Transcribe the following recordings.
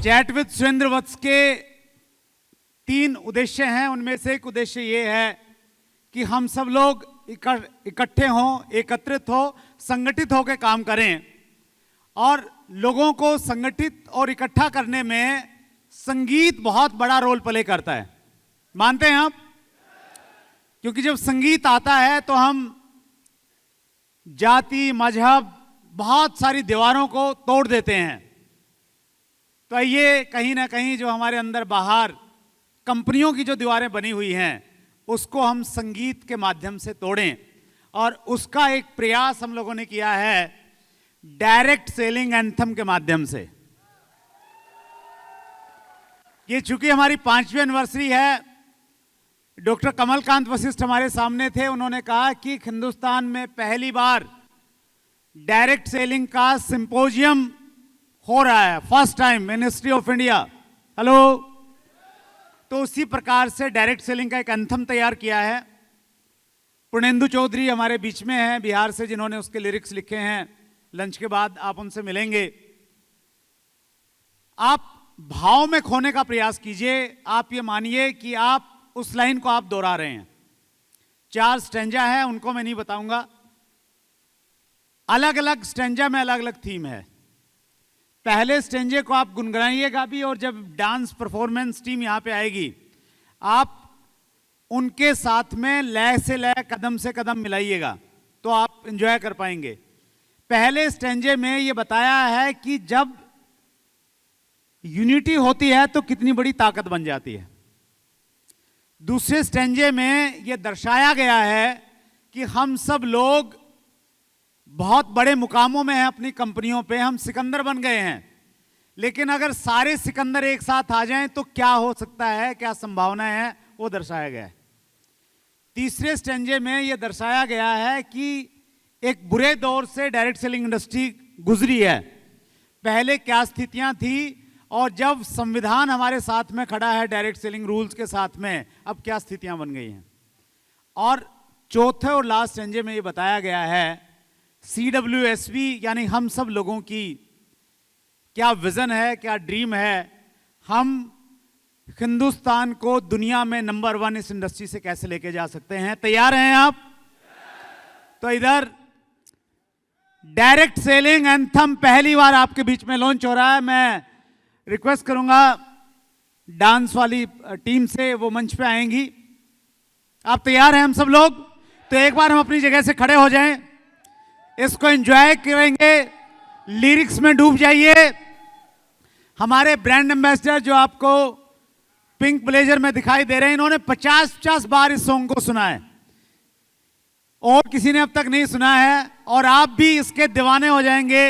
Chat with Surendra वत्स के 3 उद्देश्य हैं। उनमें से एक उद्देश्य ये है कि हम सब लोग इकट्ठे हों, एकत्रित हो, संगठित होकर काम करें। और लोगों को संगठित और इकट्ठा करने में संगीत बहुत बड़ा रोल प्ले करता है। मानते हैं आप? क्योंकि जब संगीत आता है तो हम जाति, मजहब, बहुत सारी दीवारों को तोड़ देते हैं। तो ये कहीं ना कहीं जो हमारे अंदर बाहर कंपनियों की जो दीवारें बनी हुई हैं उसको हम संगीत के माध्यम से तोड़ें। और उसका एक प्रयास हम लोगों ने किया है डायरेक्ट सेलिंग एंथम के माध्यम से। ये चूंकि हमारी 5वीं एनिवर्सरी है, डॉक्टर कमलकांत वशिष्ठ हमारे सामने थे। उन्होंने कहा कि हिंदुस्तान में पहली बार डायरेक्ट सेलिंग का सिंपोजियम हो रहा है, first time in history of India. Hello. तो उसी प्रकार से डायरेक्ट सेलिंग का एक एंथम तैयार किया है। पूर्णेंदु चौधरी हमारे बीच में हैं बिहार से, जिन्होंने उसके लिरिक्स लिखे हैं। लंच के बाद आप उनसे मिलेंगे। आप भाव में खोने का प्रयास कीजिए। आप ये मानिए कि आप उस लाइन को आप दोहरा रहे हैं। 4 स्टैंजा है, उनको मैं नहीं बताऊंगा। अलग अलग स्टैंजा में अलग अलग थीम है। पहले स्टैंजे को आप गुनगुनाइएगा भी, और जब डांस परफॉर्मेंस टीम यहां पे आएगी आप उनके साथ में लय से लय, कदम से कदम मिलाइएगा, तो आप एंजॉय कर पाएंगे। पहले स्टैंजे में ये बताया है कि जब यूनिटी होती है तो कितनी बड़ी ताकत बन जाती है। दूसरे स्टैंजे में यह दर्शाया गया है कि हम सब लोग बहुत बड़े मुकामों में हैं अपनी कंपनियों पे, हम सिकंदर बन गए हैं। लेकिन अगर सारे सिकंदर एक साथ आ जाएं तो क्या हो सकता है, क्या संभावना है, वो दर्शाया गया है। तीसरे स्टैंजे में यह दर्शाया गया है कि एक बुरे दौर से डायरेक्ट सेलिंग इंडस्ट्री गुजरी है। पहले क्या स्थितियां थी, और जब संविधान हमारे साथ में खड़ा है डायरेक्ट सेलिंग रूल्स के साथ में, अब क्या स्थितियां बन गई हैं। और चौथे और लास्ट स्टैंजे में यह बताया गया है CWSV यानी हम सब लोगों की क्या विजन है, क्या ड्रीम है। हम हिंदुस्तान को दुनिया में नंबर 1 इस इंडस्ट्री से कैसे लेके जा सकते हैं। तैयार हैं आप? तो इधर डायरेक्ट सेलिंग एंथम पहली बार आपके बीच में लॉन्च हो रहा है। मैं रिक्वेस्ट करूंगा डांस वाली टीम से, वो मंच पे आएंगी। आप तैयार हैं हम सब लोग? तो एक बार हम अपनी जगह से खड़े हो जाएं, इसको एंजॉय करेंगे, लिरिक्स में डूब जाइए। हमारे ब्रांड एम्बेसडर जो आपको पिंक ब्लेजर में दिखाई दे रहे हैं, इन्होंने 50-50 बार इस सॉन्ग को सुना है और किसी ने अब तक नहीं सुना है, और आप भी इसके दीवाने हो जाएंगे।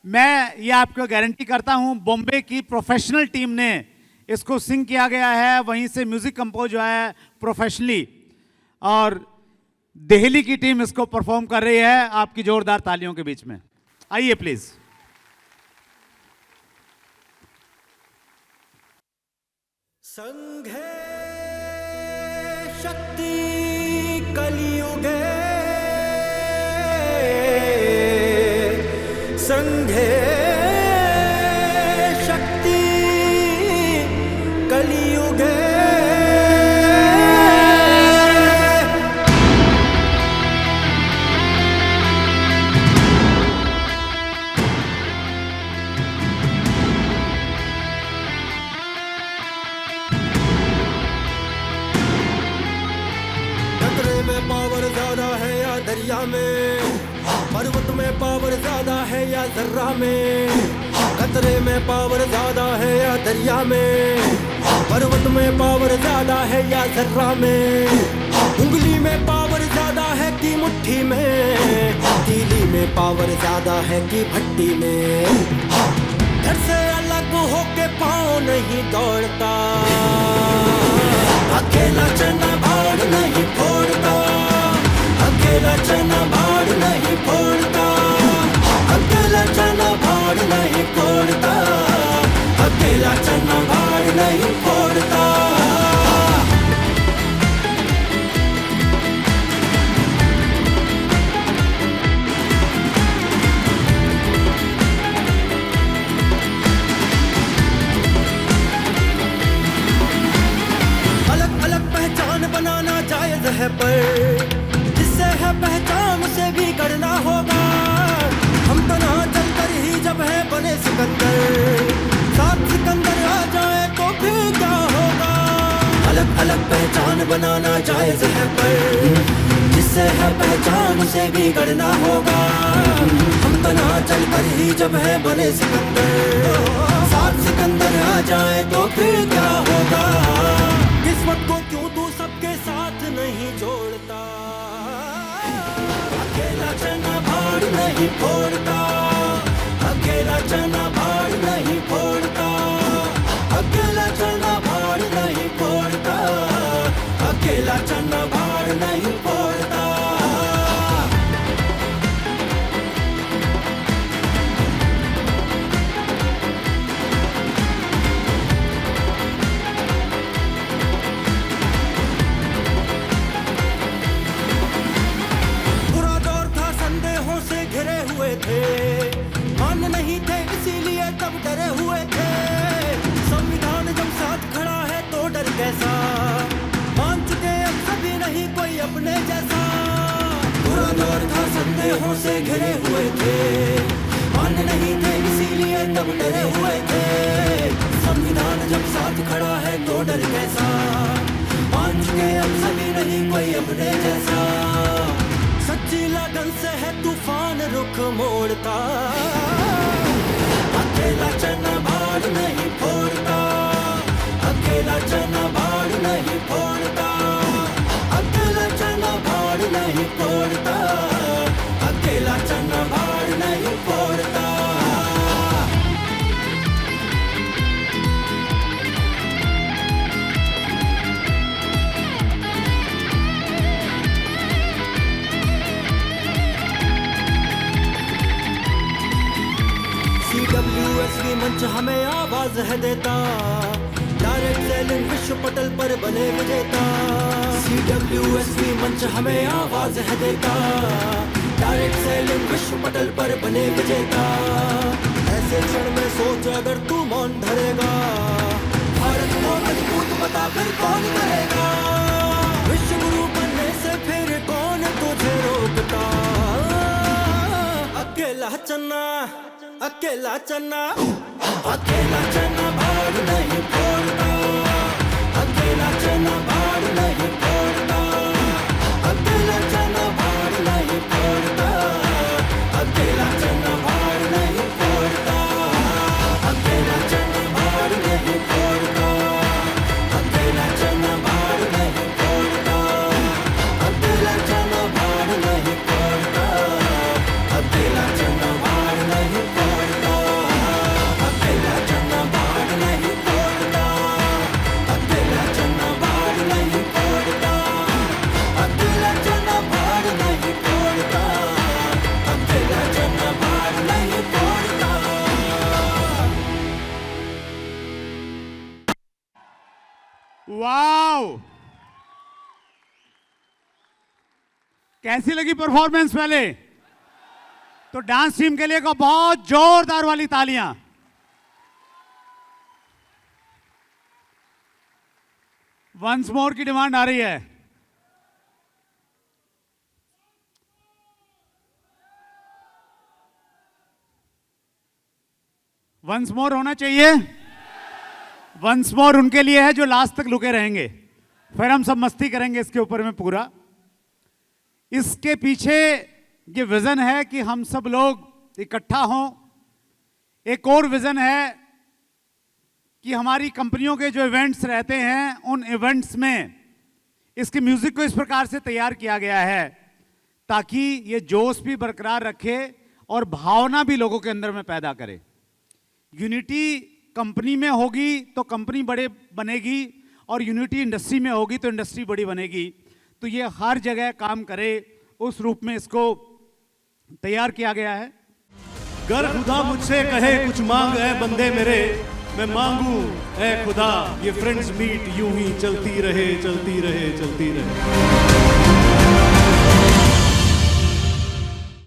मैं ये आपको गारंटी करता हूं। बॉम्बे की प्रोफेशनल टीम ने इसको सिंग किया गया है, वहीं से म्यूजिक कंपोज हुआ है प्रोफेशनली, और दिल्ली की टीम इसको परफॉर्म कर रही है आपकी जोरदार तालियों के बीच में। आइए प्लीज। संघे शक्ति कलियुगे, संघे शक्ति कलियुगे। पावर ज्यादा है या दरिया में, पर्वत में पावर ज्यादा है या जर्रा में। खतरे में पावर ज्यादा है या दरिया में, पर्वत में पावर ज्यादा है या जर्रा में। उंगली में पावर ज्यादा है कि मुट्ठी में, तीली में पावर ज्यादा है कि भट्टी में। घर से अलग होके पाँव नहीं दौड़ता, अकेला चना भाड़ नहीं फोड़ता, अकेला चना भाड़ नहीं फोड़ता, अकेला चना भाड़ नहीं फोड़ता, अकेला चना भाड़ नहीं फोड़ता। जायज है, पर जिससे है पहचान उसे भी करना होगा। हम तना चलकर ही जब है बने सिकंदर, साथ सिकंदर आ जाए तो फिर क्या होगा। अलग अलग पहचान बनाना जायज है, पर जिससे है पहचान उसे भी करना होगा। हम तना चलकर ही जब है बने सिकंदर, साथ सिकंदर आ जाए तो फिर क्या होगा। किस्मत को क्यों तू सबके साथ नहीं जोड़ता, अकेला चना भाड़ नहीं फोड़ता, अकेला चना भाड़ नहीं फोड़ता, अकेला चना भाड़ नहीं फोड़ता, अकेला चना भाड़ नहीं फोड़ता। बुरा दौर था, संदेहों से घिरे हुए थे, मान नहीं थे इसीलिए तब डरे हुए थे। संविधान जब साथ खड़ा है तो डर कैसा, मान चुके अब सभी नहीं कोई अपने जैसा। बुरा दौर था, संदेहों से घिरे हुए थे, मान नहीं थे इसीलिए तब डरे हुए थे। संविधान जब साथ खड़ा है तो डर कैसा, मान चुके अब सभी नहीं कोई अपने जैसा। सच्ची लगन से है तूफान रुख मोड़ता, अकेला चना भाड़ नहीं फोड़ता, अकेला चना भाड़ नहीं फोड़ता, अकेला चना भाड़ नहीं फोड़ता, अकेला चना भाड़ नहीं फोड़ता। CWSV मंच हमें आवाज है देता, डायरेक्ट सेलिंग विश्व पटल पर बने विजेता। CWSV मंच हमें आवाज है देता, डायरेक्ट सेलिंग विश्व पटल पर बने विजेता। ऐसे क्षण में सोच अगर तू मौन धरेगा, भारत को मजबूत बता फिर कौन करेगा। विश्व गुरु बनने से फिर कौन तुझे रोकता, अकेला चना, अकेला चना, अकेला चना भाड़ नहीं फोड़ता, अकेला चना भाड़ नहीं फोड़ता, अकेला चना भाड़ नहीं फोड़ता, अकेला चना भाड़ नहीं फोड़ता, अकेला चना भाड़ नहीं फोड़ता, अकेला चना भाड़ नहीं फोड़ता, अकेला चना भाड़ नहीं फोड़ता, अकेला चना भाड़ नहीं फोड़ता, अकेला चना भाड़ नहीं फोड़ता, अकेला चना भाड़ नहीं फोड़ता, अकेला चना भाड़ नहीं फोड़ता, अकेला चना भाड़ नहीं फोड़ता। वाओ, कैसी लगी परफॉर्मेंस पहले? तो डांस टीम के लिए को बहुत जोरदार वाली तालियां। वंस मोर की डिमांड आ रही है। वंस मोर होना चाहिए। वंस मोर उनके लिए है जो लास्ट तक रुके रहेंगे, फिर हम सब मस्ती करेंगे इसके ऊपर में पूरा। इसके पीछे ये विजन है कि हम सब लोग इकट्ठा हों। एक और विजन है कि हमारी कंपनियों के जो इवेंट्स रहते हैं उन इवेंट्स में इसके म्यूजिक को इस प्रकार से तैयार किया गया है ताकि ये जोश भी बरकरार रखे और भावना भी लोगों के अंदर में पैदा करे। यूनिटी कंपनी में होगी तो कंपनी बड़े बनेगी, और यूनिटी इंडस्ट्री में होगी तो इंडस्ट्री बड़ी बनेगी। तो ये हर जगह काम करे उस रूप में इसको तैयार किया गया है। गर खुदा मुझसे कहे कुछ मांग है बंदे मेरे, मैं मांगू ऐ खुदा ये फ्रेंड्स मीट यूं ही चलती रहे चलती रहे चलती रहे।